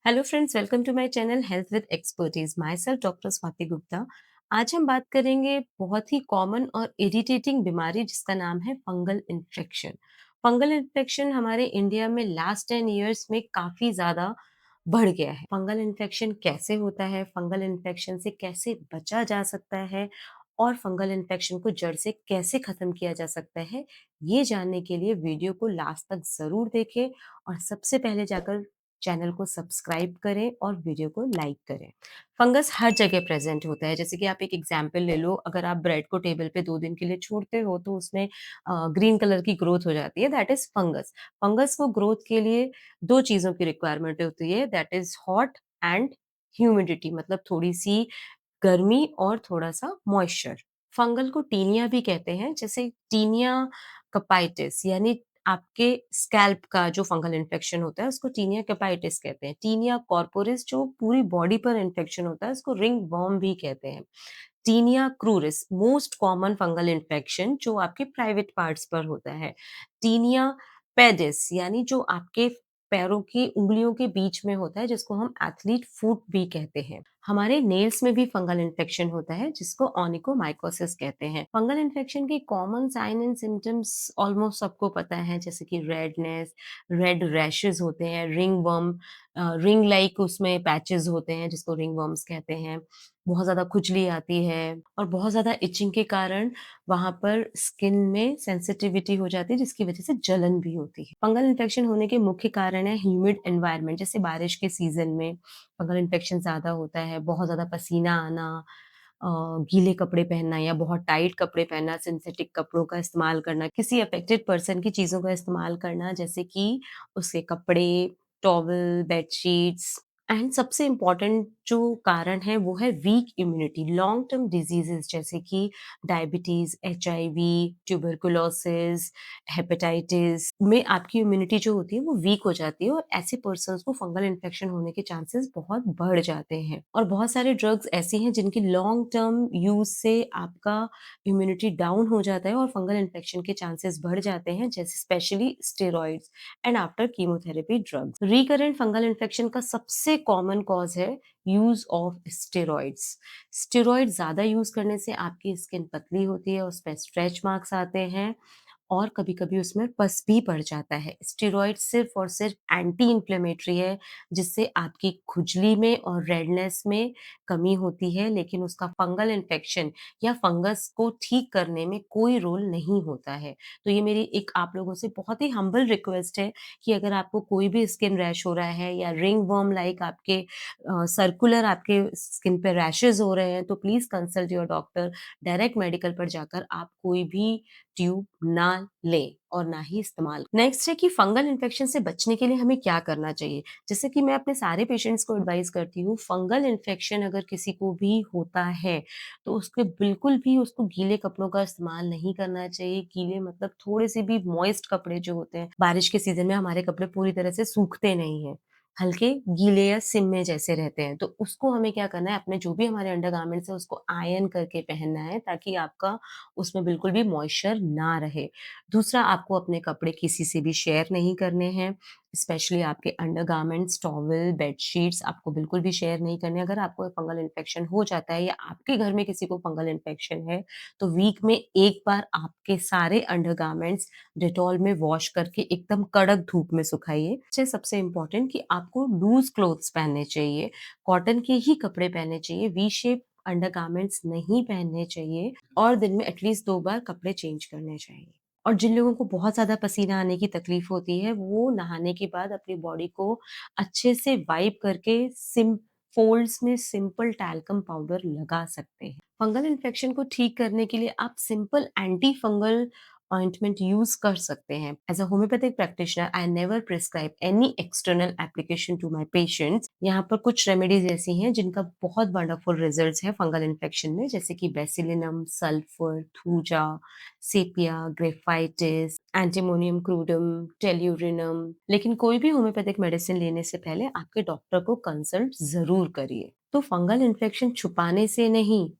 Hello friends, welcome to my channel health with expertise. Myself doctor Swati Gupta. आज हम बात करेंगे बहुत ही कॉमन और इरिटेटिंग बीमारी जिसका नाम है फंगल इन्फेक्शन। फंगल इन्फेक्शन हमारे इंडिया में लास्ट 10 इयर्स में काफी ज्यादा बढ़ गया है। फंगल इन्फेक्शन कैसे होता है, फंगल इन्फेक्शन से कैसे बचा जा सकता है और फंगल इन्फेक्शन को जड़ से कैसे खत्म किया जा सकता है, ये जानने के लिए वीडियो को लास्ट तक जरूर देखें और सबसे पहले जाकर चैनल को सब्सक्राइब करें और वीडियो को लाइक करें। फंगस हर जगह प्रेजेंट होता है। जैसे कि आप एक एग्जांपल ले लो, अगर आप ब्रेड को टेबल पे 2 दिन के लिए छोड़ते हो तो उसमें ग्रीन कलर की ग्रोथ हो जाती है, दैट इज फंगस। फंगस को ग्रोथ के लिए दो चीजों की रिक्वायरमेंट होती है, that is hot and humidity, मतलब थोड़ी सी गर्मी और थोड़ा-सा मॉइस्चर। फंगल को टीनिया भी कहते हैं, जैसे टीनिया कपाइटिस यानी आपके स्कैल्प का जो फंगल इन्फेक्शन होता है उसको टीनिया कपाइटिस कहते हैं। टीनिया कॉर्पोरिस जो पूरी बॉडी पर इन्फेक्शन होता है उसको रिंग वर्म भी कहते हैं। Tinea cruris most common fungal infection जो आपके प्राइवेट पार्ट्स पर होता है। टीनिया पेडिस यानी जो आपके पैरों की उंगलियों के बीच में होता है, जिसको हम एथलीट फुट भी कहते हैं। हमारे नेल्स में भी फंगल इन्फेक्शन होता है जिसको ऑनिकोमाइकोसिस कहते हैं। फंगल इन्फेक्शन के common sign and symptoms almost सबको पता है, जैसे कि रेडनेस, रेड रैशेस होते हैं, रिंग वर्म, रिंग लाइक उसमें पैचेस होते हैं जिसको रिंग वर्म्स कहते हैं। बहुत ज़्यादा खुजली आती है और बहुत ज़्यादा इचिंग के कारण वहाँ पर स्किन में सेंसिटिविटी हो जाती है जिसकी वजह से जलन भी होती है। फंगल इन्फेक्शन होने के मुख्य कारण है ह्यूमिड एनवायरनमेंट, जैसे बारिश के सीजन में फंगल इन्फेक्शन ज़्यादा होता है। बहुत ज़्यादा पसीना आना, अ, गीले कपड़े पहनना या बहुत टाइट कपड़े पहनना, सिंथेटिक कपड़ों का इस्तेमाल करना, किसी अफेक्टेड पर्सन की चीज़ों का इस्तेमाल करना, जैसे कि उसके कपड़े, टॉवल, बेडशीट्स। एंड सबसे इम्पोर्टेंट जो कारण है वो है weak immunity. Long term diseases जैसे कि डायबिटीज, एचआईवी, ट्यूबरकुलोसिस, हेपेटाइटिस में आपकी इम्यूनिटी जो होती है वो वीक हो जाती है और ऐसे पर्सन को फंगल इन्फेक्शन होने के चांसेस बहुत बढ़ जाते हैं। और बहुत सारे ड्रग्स ऐसी हैं जिनकी लॉन्ग टर्म यूज से आपका इम्यूनिटी डाउन हो जाता है और फंगल इन्फेक्शन के चांसेस बढ़ जाते हैं, जैसे specially steroids and after chemotherapy drugs. Recurrent fungal infection का सबसे कॉमन कॉज है यूज ऑफ स्टेरॉइड्स। स्टेरॉइड ज्यादा यूज करने से आपकी स्किन पतली होती है, उस पर स्ट्रेच मार्क्स आते हैं और कभी-कभी उसमें पस भी पड़ जाता है। स्टेरॉइड सिर्फ और सिर्फ एंटी इन्फ्लेमेटरी है, जिससे आपकी खुजली में और रेडनेस में कमी होती है, लेकिन उसका फंगल इन्फेक्शन या फंगस को ठीक करने में कोई रोल नहीं होता है। तो ये मेरी एक आप लोगों से बहुत ही हम्बल रिक्वेस्ट है कि अगर आपको कोई भी स्किन रैश हो रहा है या रिंग वर्म लाइक आपके सर्कुलर आपके स्किन पे रैशेज़ हो रहे हैं, तो please consult your doctor. Direct medical पर जाकर आप कोई भी ट्यूब ना लें और ना ही इस्तेमाल। नेक्स्ट है कि फंगल इन्फेक्शन से बचने के लिए हमें क्या करना चाहिए? जैसे कि मैं अपने सारे पेशेंट्स को एडवाइस करती हूँ, फंगल इन्फेक्शन अगर किसी को भी होता है, तो उसके बिल्कुल भी उसको गीले कपड़ों का इस्तेमाल नहीं करना चाहिए। गीले मतलब थोड़े से भी मॉइस्ट कपड़े जो होते हैं, बारिश के सीज़न में हमारे कपड़े पूरी तरह से सूखते नहीं हैं। हल्के गीले या सिम्मे जैसे रहते हैं, तो उसको हमें क्या करना है, अपने जो भी हमारे अंडरगारमेंट्स है उसको आयरन करके पहनना है ताकि आपका उसमें बिल्कुल भी मॉइस्चर ना रहे। दूसरा, आपको अपने कपड़े किसी से भी शेयर नहीं करने हैं, स्पेशली आपके अंडरगारमेंट्स, टॉवल, बेडशीट्स आपको बिल्कुल भी शेयर नहीं करने। अगर आपको फंगल इन्फेक्शन हो जाता है या आपके घर में किसी को फंगल इन्फेक्शन है, तो वीक में 1 बार आपके सारे अंडरगारमेंट्स डेटॉल में वॉश करके एकदम कड़क धूप में सुखाइए। सबसे इम्पोर्टेंट कि आपको लूज़ क्लोथ्स पहनने चाहिए, कॉटन के ही कपड़े पहनने चाहिए, वी शेप अंडरगारमेंट्स नहीं पहनने चाहिए और दिन में एटलीस्ट 2 बार कपड़े चेंज करने चाहिए। और जिन लोगों को बहुत ज़्यादा पसीना आने की तकलीफ होती है, वो नहाने के बाद अपनी बॉडी को अच्छे से वाइप करके फ़ोल्ड्स में सिंपल टैल्कम पाउडर लगा सकते हैं। फंगल इन्फेक्शन को ठीक करने के लिए आप simple antifungal ointment use कर सकते हैं। As a homeopathic practitioner, I never prescribe any external application to my patients. यहाँ पर कुछ रेमेडीज़ ऐसी हैं जिनका बहुत वंडरफुल रिजल्ट्स हैं फंगल इन्फेक्शन में, जैसे कि Bacillinum, sulphur, Thuja, Sepia, Graphites, Antimonium Crudum, Tellurinum. लेकिन कोई भी होम्योपैथिक मेडिसिन लेने से पहले आपके डॉक्टर को कंसल्ट ज़रूर करिए। तो फंगल इन्फेक्शन छुपाने से नहीं,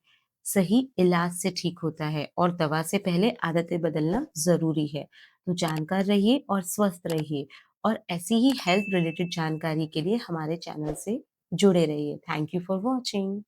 सही इलाज से ठीक होता है और दवा से पहले आदतें बदलना ज़रूरी है। तो जानकार रहिए और स्वस्थ रहिए और ऐसी ही हेल्थ रिलेटेड जानकारी के लिए हमारे चैनल से जुड़े रहिए। Thank you for watching.